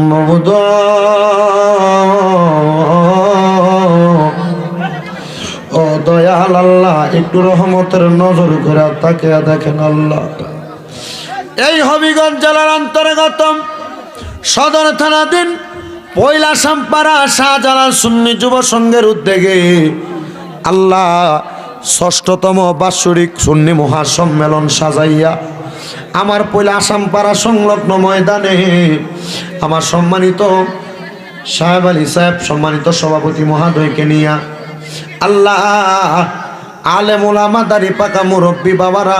মাবুদ ও দয়াল আল্লাহ, একটু রহমতের নজর করে তাকিয়ে দেখেন আল্লাহ। এই হবিগঞ্জ জেলার অন্তর্গত সদর থানাধীন পয়লা সাম্পারা শাহজালাল সুন্নি যুব সংঘের উদ্যোগে আল্লাহ ৬ষ্ঠতম বাৎসরিক সুন্নি মহাসম্মেলন সাজাইয়া আমার পয়লা আসামপাড়া সংলগ্ন ময়দানে আমার সম্মানিত সাহেব আলী সাহেব, সম্মানিত সভাপতি মহোদয়কে নিয়ে আল্লাহ আলেম ওলামা দাড়ি পাকা মুরব্বী বাবারা,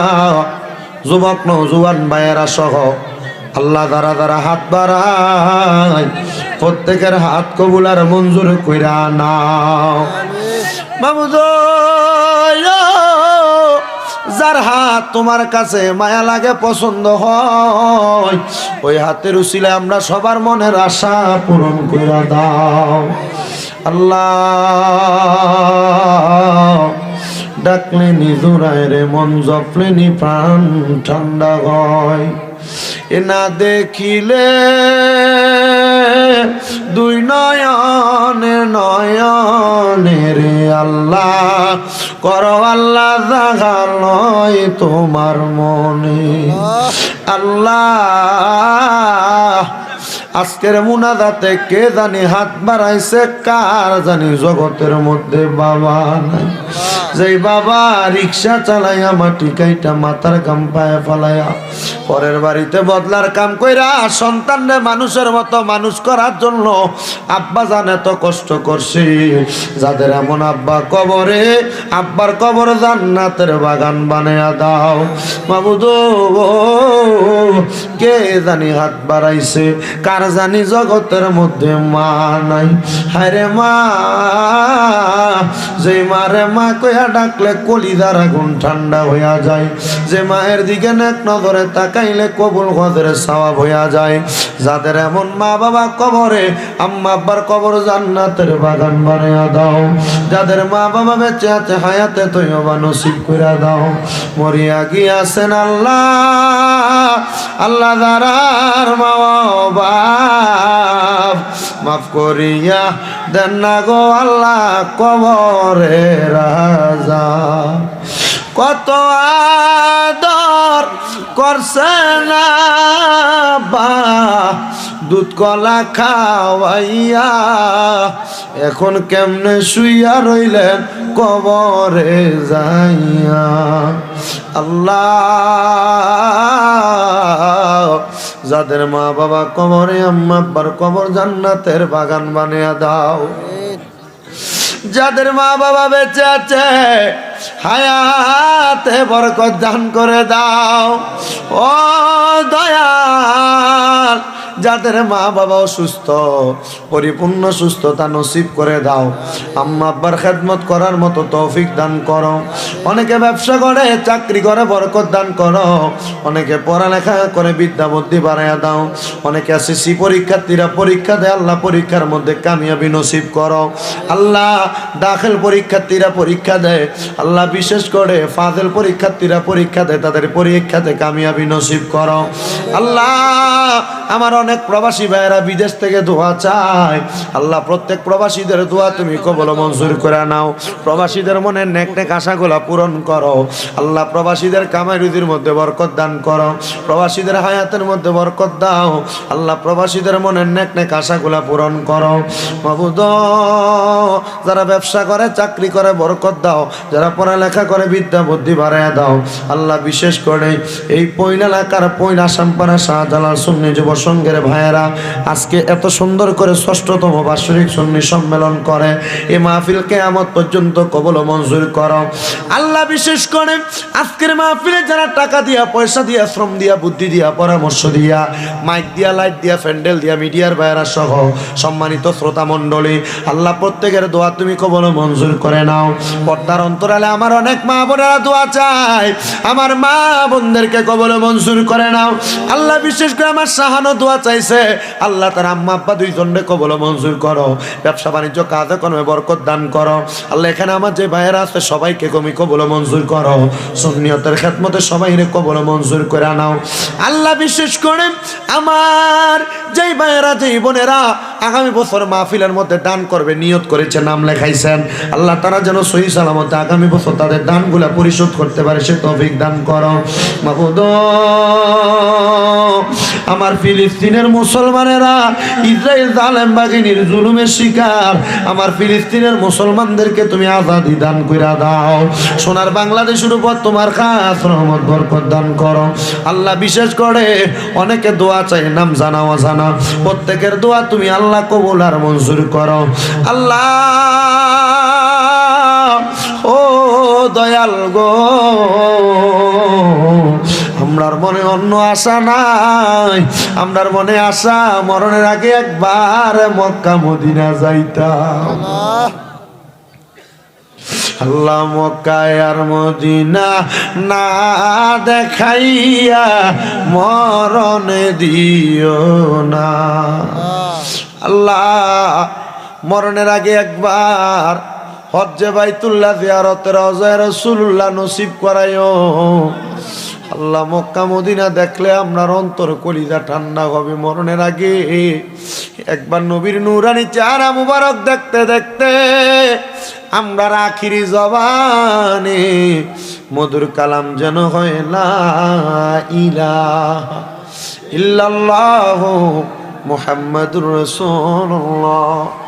যুবক নওজোয়ান ভাইয়েরা সহ আল্লাহ দ্বারা দ্বারা হাত বাড়ায়, প্রত্যেকের হাত কবুল আর মঞ্জুর কইরা নাও। মাবুদ যার হাত তোমার কাছে মায়া লাগে, পছন্দ হয়, ওই হাতের উসিলায় আমরা সবার মনের আশা পূরণ কইরা দাও আল্লাহ। ডাকলেনি জোড়ায় রে মন, জপলেনি প্রাণ ঠান্ডা হয়। এ না দেখিলে দুই নয়নে নয়নে রে আল্লাহ, করো আল্লাহ জাগা লয় তোমার মনে আল্লাহ। আজকের মুনাজাতে কে জানি হাত বাড়াইছে, কার জানি জগতের মধ্যে বাবা নাই। যেই বাবা রিক্সা চালাইয়া মাটি কাইটা মাথার কাম পায়ে ফলাইয়া পরের বাড়িতে বদলার কাম কইরা সন্তানরে মানুষের মতো মানুষ করার জন্য আব্বা জানে তো কষ্ট করছে। যাদের এমন আব্বা, কবরে আব্বার কবর জান্নাতের বাগান বানায়া দাও মাবুদ। কে জানি হাত বাড়াইছে, কার জানি জগতের মধ্যে মা নাই। হায়রে মা, যে মারে মা কইয়া ডাকলে কলিজার আগুন ঠান্ডা হইয়া যায়, যে মায়ের দিকে নেক নজরে তাকাইলে কবুল গদের সওয়াব হইয়া যায়। যাদের এমন মা বাবা কবরে, আম্মা আব্বার কবর জান্নাতের বাগান বানায়া দাও। যাদের মা বাবা বেঁচে আছে, হায়াতে তৈবা নসিব কইরা দাও। মরিয়া গিয়াছেন আল্লাহ, আল্লাহ দারার মা বাপ মাফ করিয়া দেন না গো আল্লাহ কবরে রাজা। কত আদর করছে না বা দুধ কলা খাওয়াইয়া, এখন কেমনে শুইয়া রইলেন কবরে যাইয়া আল্লাহ। যাদের মা বাবা কবরে, আম্মা আব্বার কবর জান্নাতের বাগান বানিয়ে দাও। যাদের মা বাবা বেঁচে আছে, হায়াতে বরকত দান করে দাও ও দয়াল। যাদের মা বাবা অসুস্থ, পরিপূর্ণ সুস্থতা নসিব করে দাও। আম্মা আব্বার খেদমত করার মতো তৌফিক দান করো। অনেকে ব্যবসা করে, চাকরি করে, বরকত দান করো। অনেকে পড়ালেখা করে, বিদ্যা বুদ্ধি বাড়াইয়া দাও। অনেকে এসএসসি পরীক্ষার্থীরা পরীক্ষা দেয়, আল্লাহ পরীক্ষার মধ্যে কামিয়াবি নসিব করো আল্লাহ। দাখিল পরীক্ষার্থীরা পরীক্ষা দেয়, আল্লাহ বিশেষ করে ফাজিল পরীক্ষার্থীরা পরীক্ষা দেয়, তাদের পরীক্ষাতে কামিয়াবি নসিব করো আল্লাহ। আমার অনেক প্রবাসী ভাইয়েরা বিদেশ থেকে দোয়া চায়, আল্লাহ প্রত্যেক প্রবাসীদের দোয়া তুমি কবুল মঞ্জুর করে নাও। প্রবাসীদের মনের নেক নেক আশাগুলা পূরণ করো আল্লাহ। প্রবাসীদের কামাই রুজির মধ্যে বরকত দান করো, প্রবাসীদের হায়াতের মধ্যে বরকত দাও আল্লাহ। প্রবাসীদের মনের নেক নেক আশাগুলা পূরণ করো মাবুদ। যারা ব্যবসা করে, চাকরি করে, বরকত দাও। যারা পড়ালেখা করে, বিদ্যা বুদ্ধি বাড়াইয়া দাও আল্লাহ। বিশেষ করে এই পয়লা এলাকার পয়লা আসামপাড়া শাহজালাল সুন্নি যুব সংঘের ভাইয়েরা আজকে এত সুন্দর করে ৬ষ্ঠতম বাৎসরিক সুন্নি সম্মেলন করে, এই মাহফিল কিয়ামত পর্যন্ত কবুল মঞ্জুর করো আল্লাহ। বিশেষ করে আজকের মাহফিলে যারা টাকা দিয়া, পয়সা দিয়া, শ্রম দিয়া, বুদ্ধি দিয়া, পরামর্শ দিয়া, মাইক দিয়া, লাইট দিয়া, প্যান্ডেল দিয়া, মিডিয়ার ভাইয়েরা সহ সম্মানিত শ্রোতা মণ্ডলী আল্লাহ প্রত্যেকের দোয়া তুমি কবুল মঞ্জুর করে নাও। পর্দার অন্তরালে আমার অনেক মা বোনেরা দোয়া চায়, আমার মা বোনদেরকে কবুল মঞ্জুর করে নাও আল্লাহ। বিশেষ করে আমার সাহাব জানও দোয়া চাইছে, আল্লাহ তার আম্মা আব্বা দুইজনকে কবুল মঞ্জুর করো, ব্যবসা বাণিজ্য কাজে কর্মে বরকত দান করো আল্লাহ। এখানে আমার যে ভাইয়েরা আছে সবাইকে তুমি কবুল মঞ্জুর করো, সুন্নিয়তের খেদমতে সবাইরে কবুল মঞ্জুর করে নাও আল্লাহ। বিশেষ করে আমার যেই ভাইয়েরা যেই বোনেরা আগামী বছর মাহফিলের মধ্যে দান করবে নিয়ত করেছে, নাম লেখাইছেন আল্লাহ, তারা যেন সহি সালামতে আগামী বছর তাদের দানগুলা পরিশোধ করতে পারে সে তৌফিক দান করো মাবুদ। আমার ফিলিস্তিনের মুসলমানেরা ইসরায়েল জালেম বাহিনীর জুলুমের শিকার, আমার ফিলিস্তিনের মুসলমানদেরকে তুমি আজাদি দান কইরা দাও, সোনার বাংলাদেশের উপর তোমার খাস রহমত বরকত দান করো আল্লাহ। বিশেষ করে অনেকে দোয়া চাই, নাম জানা অজানা, প্রত্যেকের দোয়া তুমি আল্লাহ কবুল আর মঞ্জুর করো আল্লাহ। ও দয়াল গো, আমরার মনে অন্য আশা নাই, আমরার মনে আশা মরণের আগে একবার মক্কা মদিনা যাইতাম আল্লাহ। মক্কায় আর মদিনা না দেখাইয়া মরণে দিও না আল্লাহ। মরণের আগে একবার হজ্জে বাইতুল্লাহ জিয়ারতের রওজায়ে রাসূলুল্লাহ নসিব করাইও আল্লাহ। মক্কা মদিনা দেখলে আপনার অন্তর কলিজা ঠান্ডা হবে। মরণের আগে একবার নবীর নূরানি চেহারা মুবারক দেখতে দেখতে আমরা আখিরি জবানে মধুর কালাম যেন হয় লা ইলাহা ইল্লাল্লাহু মুহাম্মাদুর রাসূলুল্লাহ।